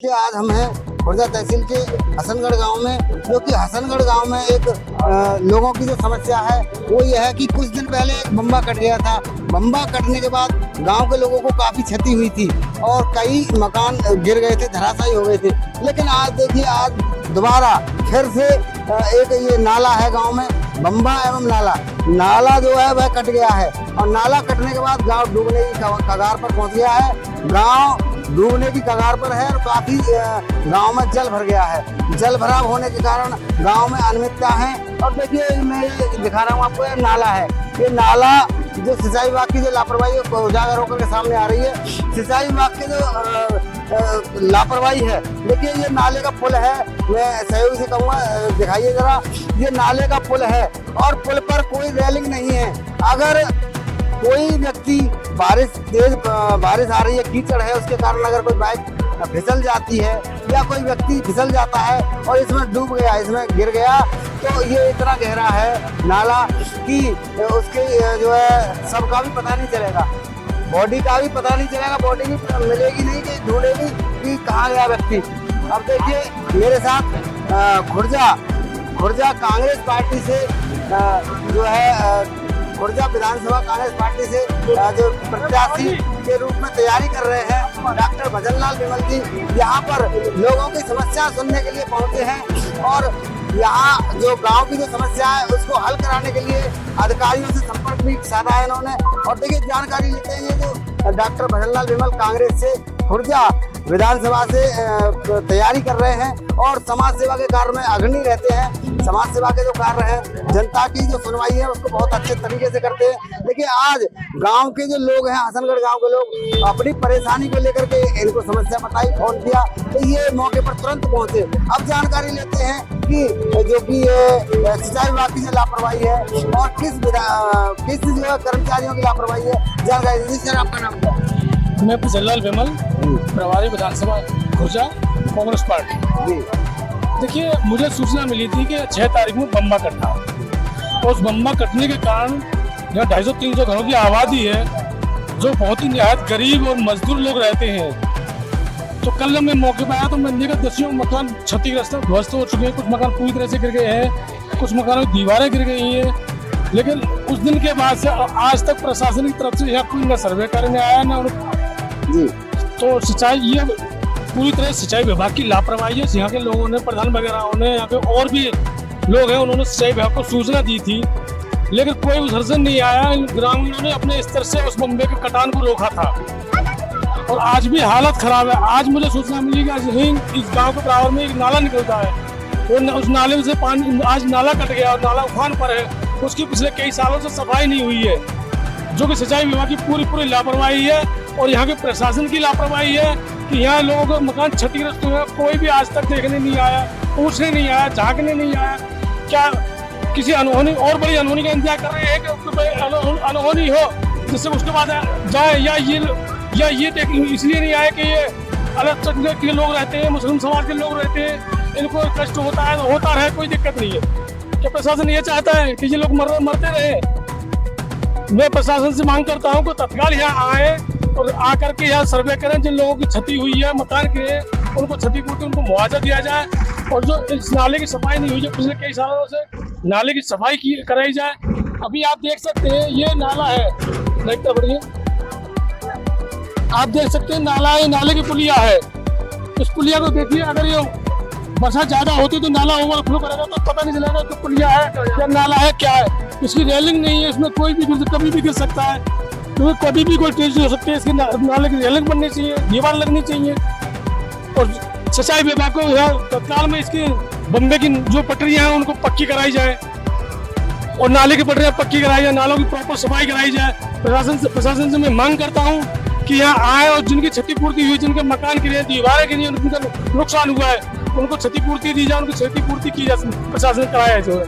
कि आज हम हैं खुर्जा तहसील के हसनगढ़ गांव में, जो कि हसनगढ़ गांव में एक लोगों की जो समस्या है वो ये है कि कुछ दिन पहले एक बम्बा कट गया था। बम्बा कटने के बाद गांव के लोगों को काफ़ी क्षति हुई थी और कई मकान गिर गए थे, धराशायी हो गए थे। लेकिन आज देखिए, आज दोबारा फिर से एक ये नाला है गाँव में, बम्बा एवं नाला जो है वह कट गया है और नाला कटने के बाद गांव डूबने की कगार पर पहुंच गया है। गांव डूबने की कगार पर है और काफी गांव में जल भर गया है। जल भराव होने के कारण गांव में अनियमितता है। और देखिए, मैं ये दिखा रहा हूँ आपको, ये नाला है। ये नाला जो सिंचाई विभाग की जो लापरवाही उजागर होकर के सामने आ रही है, सिंचाई विभाग के जो लापरवाही है। देखिए, ये नाले का पुल है, मैं सहयोगी से कहूँगा दिखाइए जरा। ये नाले का पुल है और पुल पर कोई रेलिंग नहीं है। अगर कोई व्यक्ति तेज बारिश आ रही है, कीचड़ है, उसके कारण अगर कोई बाइक फिसल जाती है या कोई व्यक्ति फिसल जाता है और इसमें डूब गया, इसमें गिर गया, तो ये इतना गहरा है नाला कि उसके जो है सबका भी पता नहीं चलेगा, बॉडी का भी पता नहीं चलेगा, बॉडी भी मिलेगी नहीं कि ढूंढेगी कि कहाँ गया व्यक्ति। अब देखिए, मेरे साथ खुर्जा कांग्रेस पार्टी से जो है खुर्जा विधानसभा कांग्रेस पार्टी से जो प्रत्याशी के रूप में तैयारी कर रहे हैं डॉक्टर भजनलाल विमल जी यहाँ पर लोगों की समस्या सुनने के लिए पहुंचे हैं और यहाँ जो गांव की जो समस्या है उसको हल कराने के लिए अधिकारियों से संपर्क भी साधा है इन्होंने। और देखिए, जानकारी लेते हैं, ये जो डॉक्टर भजनलाल विमल कांग्रेस से खुर्जा विधानसभा से तैयारी कर रहे हैं और समाज सेवा के कार्य में अग्रणी रहते हैं। समाज सेवा के जो कार्य है, जनता की जो सुनवाई है उसको बहुत अच्छे तरीके से करते हैं। देखिए, आज गांव के जो लोग हैं, हसनगढ़ गांव के लोग अपनी परेशानी को लेकर के इनको समस्या बताई, फोन किया तो ये मौके पर तुरंत पहुंचे। अब जानकारी लेते हैं कि जो कि सिंचाई विभाग की जो लापरवाही है और किस जो है कर्मचारियों की लापरवाही है। जानकारी दीजिए सर, आपका नाम क्या है? मैं भजनलाल विमल, प्रभारी विधानसभा खुर्जा कांग्रेस पार्टी। देखिए, मुझे सूचना मिली थी कि 6 तारीख में बम्बा कटा और उस बम्बा कटने के कारण यहाँ 250-300 घरों की आबादी है जो बहुत ही निहायत गरीब और मजदूर लोग रहते हैं। तो कल जब मैं मौके पर आया तो मैंने देखा 10 मकान क्षतिग्रस्त ध्वस्त हो चुके हैं, कुछ मकान पूरी तरह से गिर गए हैं, कुछ मकानों की दीवारें गिर गई हैं। लेकिन उस दिन के बाद से आज तक प्रशासन की तरफ से यहाँ कोई न सर्वे करने आया न तो सिंचाई, ये पूरी तरह सिंचाई विभाग की लापरवाही है। यहाँ के लोगों ने, प्रधान वगैरह ने, यहाँ के और भी लोग हैं, उन्होंने सिंचाई विभाग को सूचना दी थी, लेकिन कोई उधर नहीं आया। इन ग्रामीणों ने अपने स्तर से उस बम्बे के कटान को रोका था और आज भी हालत खराब है। आज मुझे सूचना मिली कि आज इस गांव के बराबर में एक नाला निकलता है और उस नाले में से पानी, आज नाला कट गया और नाला उफान पर है। उसकी पिछले कई सालों से सफाई नहीं हुई है, जो कि सिंचाई विभाग की पूरी लापरवाही है और यहाँ के प्रशासन की लापरवाही है कि यहाँ लोगों को मकान क्षतिग्रस्त हुए, कोई भी आज तक देखने नहीं आया, पूछने नहीं आया, झांकने नहीं आया। क्या किसी अनहोनी और बड़ी अनहोनी का इंतजार कर रहे हैं कि अनहोनी हो जिससे उसके बाद जाए, या ये इसलिए नहीं आए कि ये अलग तरीके के लोग रहते हैं, मुस्लिम समाज के लोग रहते हैं, इनको कष्ट होता है तो होता रहे, कोई दिक्कत नहीं है। क्या प्रशासन ये चाहता है कि ये लोग मरते रहे? मैं प्रशासन से मांग करता हूँ कि तत्काल यहाँ आए और आकर के यहाँ सर्वे करें। जिन लोगों की क्षति हुई है मकान के, उनको क्षतिपूर्ति, उनको मुआवजा दिया जाए और जो इस नाले की सफाई नहीं हुई है पिछले कई सालों से, नाले की सफाई कराई जाए। अभी आप देख सकते हैं, ये नाला है, देखते बढ़िए, आप देख सकते हैं नाला है, नाले की पुलिया है। उस पुलिया को देखिए, अगर ये बरसात ज्यादा होती तो नाला ओवरफ्लो करेगा तो पता नहीं चलेगा तो पुलिया है या नाला है क्या है। इसकी रेलिंग नहीं है, इसमें कोई भी कभी भी गिर सकता है, क्योंकि कभी भी कोई तेज हो सकती है। इसके नाले की रेलिंग बननी चाहिए, दीवार लगनी चाहिए और सिंचाई विभाग को तत्काल में इसकी बम्बे की जो पटरियां हैं उनको पक्की कराई जाए और नाले की पटरियां पक्की कराई जाए, नालों की प्रॉपर सफाई कराई जाए। प्रशासन से मैं मांग करता हूँ कि यहाँ आए और जिनकी क्षतिपूर्ति हुई, जिनके मकान गिरे, दीवारें गिरी, उनका नुकसान हुआ है, उनको क्षतिपूर्ति दी जाए, उनकी क्षतिपूर्ति की जाए, प्रशासन कराया जो है।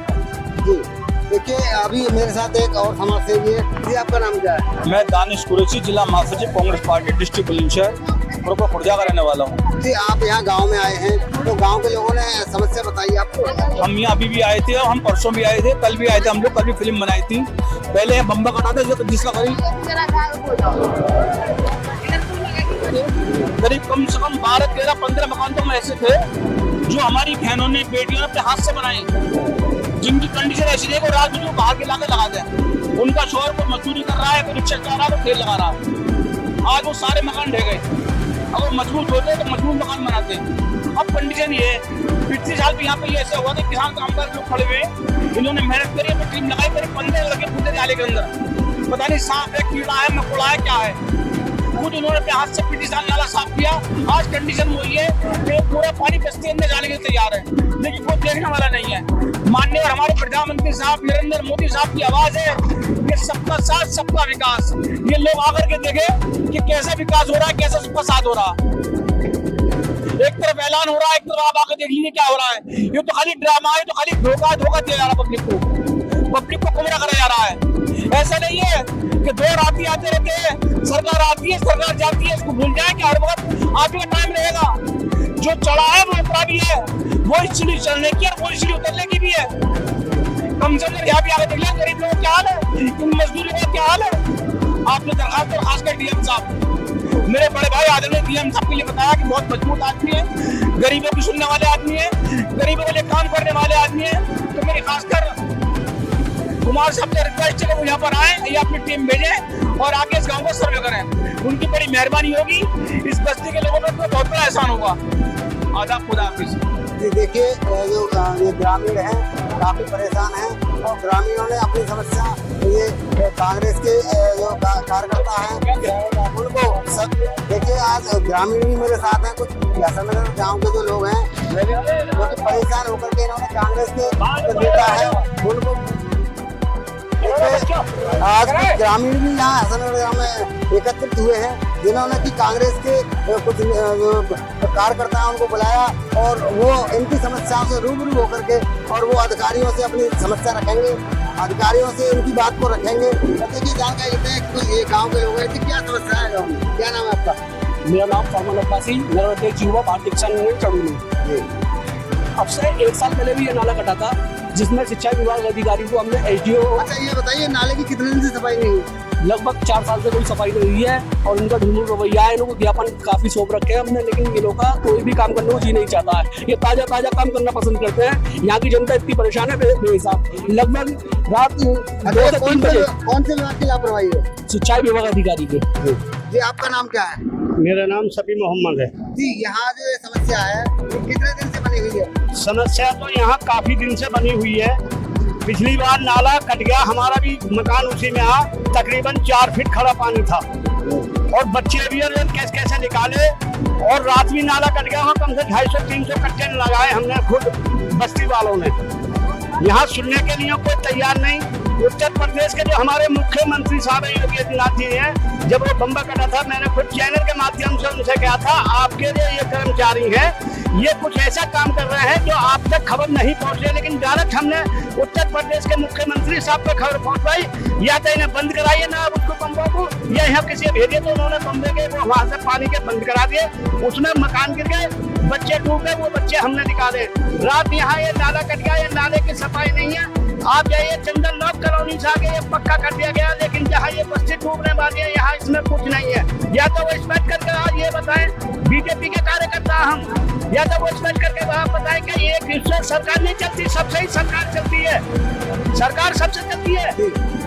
देखिए, अभी मेरे साथ एक और समाज सेवी है जी, आपका नाम क्या है? मैं दानिश कुरैशी, जिला महासचिव Congress party, district Bulandshahr, group Khurja का रहने वाला हूँ जी। आप यहाँ गांव में आए हैं तो गांव के लोगों ने समस्या बताई आपको? हम यहाँ अभी भी आए थे और हम परसों भी आए थे, कल भी आए थे हम लोग, कल भी फिल्म बनाई थी। पहले यहाँ बम्बा कटा था जिसका करीब थे। करीब कम से कम 12, 13, 15 मकान तो ऐसे थे जो हमारी बहनों ने, बेटियों ने अपने हाथ से बनाए, जिनकी कंडीशन ऐसी है कि रात में जो बाहर के लाके लगा दें। उनका शोहर को मजदूरी कर रहा है, कोई रिक्शा चला रहा है, तो तेल लगा रहा है। आज वो सारे मकान ढह गए। अगर मजबूत होते तो मजबूत मकान बनाते। अब कंडीशन ये है, पिछले साल भी यहाँ पे ऐसा हुआ कि किसान कामगार लोग खड़े हुए, इन्होंने मेहनत करी, अपनी टीम लगाई, करीब 15 लगे पूरे नाले के अंदर। पता नहीं सांप है, कीड़ा है, मकोड़ा है, क्या है। खुद इन्होंने अपने हाथ से पिछले नाला साफ किया। आज कंडीशन वही है कि पूरा पानी बस्ती अंदर जाने के लिए तैयार है, लेकिन कोई देखने वाला नहीं है। माननीय और हमारे प्रधानमंत्री साहब नरेंद्र मोदी साहब की आवाज है कि सबका साथ सबका विकास। ये लोग आकर के देखे कि कैसा विकास हो रहा है, कैसा सबका साथ हो रहा है। एक तरफ ऐलान हो रहा है, एक तरफ आप आकर देख लीजिए क्या हो रहा है। ये तो खाली ड्रामा है, तो खाली धोखा दिया जा रहा है पब्लिक को गुमराह करा जा रहा है। ऐसा नहीं है कि दो राती आते रहते हैं, सरकार आती है, सरकार जाती है, इसको भूल जाए कि हर वक्त आगे का टाइम रहेगा। जो चढ़ा है वो उतरा भी है, वो इस सीढ़ी चढ़ने की और वो इस सीढ़ी उतरने की भी है। कम से कम यहाँ भी आगे देख लिया गरीब लोगों क्या हाल है, इन मजदूरों का क्या हाल है। आपने दरखास्त और खासकर डीएम साहब, मेरे बड़े भाई आदरणीय डीएम साहब के लिए बताया कि बहुत मजबूत आदमी है, गरीबों की सुनने वाले आदमी है, गरीबों के लिए काम करने वाले आदमी है। तो मेरी खासकर कुमार साहब से रिक्वेस्ट है कि वो यहाँ पर आए, ये अपनी टीम भेजें और आगे इस गांव को सर्वे करें। उनकी बड़ी मेहरबानी होगी, इस बस्ती के लोगों पर तो बहुत बड़ा एहसान होगा। आदाब, खुदा हाफिज़। देखिए जो ये ग्रामीण हैं काफी परेशान हैं और ग्रामीणों ने अपनी समस्या ये कांग्रेस के जो कार्यकर्ता हैं उनको देखिए, आज ग्रामीण भी मेरे साथ हैं, कुछ हसनगढ़ गांव के जो लोग हैं जो कि परेशान होकर के इन्होंने कांग्रेस के नेता है उनको आज कुछ ग्रामीण भी यहाँ हसनगढ़ गांव में एकत्रित हुए हैं, जिन्होंने कि कांग्रेस के कुछ कार्यकर्ता हैं उनको बुलाया और वो इनकी समस्याओं से रूबरू होकर के और वो अधिकारियों से अपनी समस्या रखेंगे, अधिकारियों से उनकी बात को रखेंगे। देखिए जानकारी देते हैं कि ये गाँव के लोग हैं कि क्या समस्या है गाँव में। क्या नाम है आपका? मेरा नाम फरमान अब्बासी, मेरा अध्यक्ष युवा पार्टी किसान यूनियन चढ़ूनी। अब से 1 साल पहले भी ये नाला कटा था, जिसमें शिक्षा विभाग अधिकारी को हमने एसडीओ। अच्छा ये बताइए, नाले की कितने दिन से सफाई नहीं हुई? लगभग 4 साल से कोई सफाई नहीं हुई है और उनका ढुलमुल रवैया है। इनको ज्ञापन काफी सौंप रखे हैं हमने, लेकिन ये लोग का कोई भी काम करने को जी नहीं चाहता है। ये ताजा काम करना पसंद करते हैं। यहाँ की जनता इतनी परेशान है बेहिसाब। लगभग रात 2 से 3 बजे कौन से विभाग की लापरवाही है? सिंचाई विभाग अधिकारी के। जी आपका नाम क्या है? मेरा नाम सफी मोहम्मद है। जी यहाँ जो ये समस्या है कितने दिन से बनी हुई है? समस्या तो यहाँ काफी दिन से बनी हुई है। पिछली बार नाला कट गया, हमारा भी मकान उसी में आ, तकरीबन 4 फीट खड़ा पानी था और बच्चे भी कैसे निकाले। और रात भी नाला कट गया, वहाँ कम से 250-300 कट्टे लगाए हमने खुद बस्ती वालों ने। यहाँ सुनने के लिए कोई तैयार नहीं। उत्तर प्रदेश के जो हमारे मुख्यमंत्री साहब हैं योगी आदित्यनाथ जी हैं, जब वो बम्बा कटा था मैंने खुद चैनल के माध्यम से उनसे कहा था आपके जो ये कर्मचारी हैं ये कुछ ऐसा काम कर रहे हैं जो आप तक खबर नहीं पहुंच रही, लेकिन डायरेक्ट हमने उत्तर प्रदेश के मुख्यमंत्री साहब पे खबर पहुंचवाई, या तो इन्हें बंद कराइए ना उसको बम्बा को, या यहाँ किसी भेजिए। तो उन्होंने बम्बे के वो वहाँ से पानी के बंद करा दिए, उसमें मकान गिर गए, बच्चे डूब गए, वो बच्चे हमने निकाले। रात यहाँ ये नाला कट गया, ये नाले की सफाई नहीं है। आप जाइए चंदन लॉक कॉलोनी से आगे ये पक्का कर दिया गया, लेकिन जहाँ ये बस्ती डूबने वाली है यहाँ इसमें कुछ नहीं है। या तो वो स्पष्ट करके आज ये बताएं बीजेपी के कार्यकर्ता हम, या तो वो स्पष्ट करके आप बताएं कि ये किससे सरकार नहीं चलती, सबसे ही सरकार चलती है, सरकार सबसे चलती है।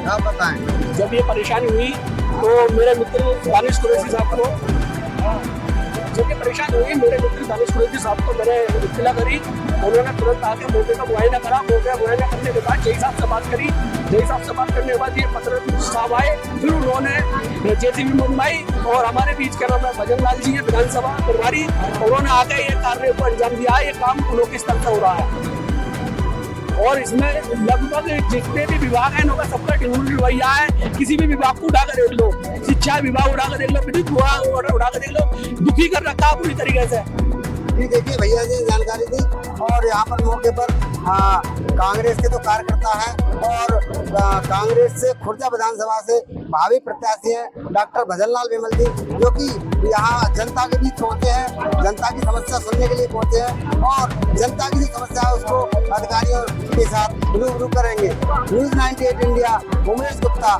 आप बताएं। जब ये परेशानी हुई तो मेरे मित्र दानिश कुरैशी साहब को जब ये परेशानी हुई, मेरे मित्र दानिश कुरैशी साहब को मैंने इत्तला करी। उन्होंने तुरंत आके मौके का मुआयना करा। मुआयना करने के बाद जय साहब से बात करी। जय साहब से बात करने के बाद ये पत्र साहब आए, फिर उन्होंने जेसीबी मंगवाई और हमारे बीच का नाम भजन लाल जी है, विधानसभा प्रभारी, उन्होंने आके ये कार्य को अंजाम दिया। ये काम उन लोग के स्तर से हो रहा है और इसमें लगभग जितने भी विभाग हैं उनका सबका ढिलमुल रवैया है। किसी भी विभाग को उठाकर देख लो, शिक्षा विभाग उठाकर देख लो, विद्युत विभाग उठाकर देख लो, दुखी कर रखा है पूरी तरीके से। जी देखिए भैया जी जानकारी दी और यहाँ पर मौके पर कांग्रेस के तो कार्यकर्ता हैं और कांग्रेस से खुर्जा विधानसभा से भावी प्रत्याशी हैं डॉक्टर भजनलाल विमल जी, जो कि यहाँ जनता के बीच पहुँचे हैं, जनता की समस्या सुनने के लिए पहुँचे हैं और जनता की जो समस्या है उसको अधिकारियों के साथ रूबरू करेंगे। News 98 India, Umesh Gupta.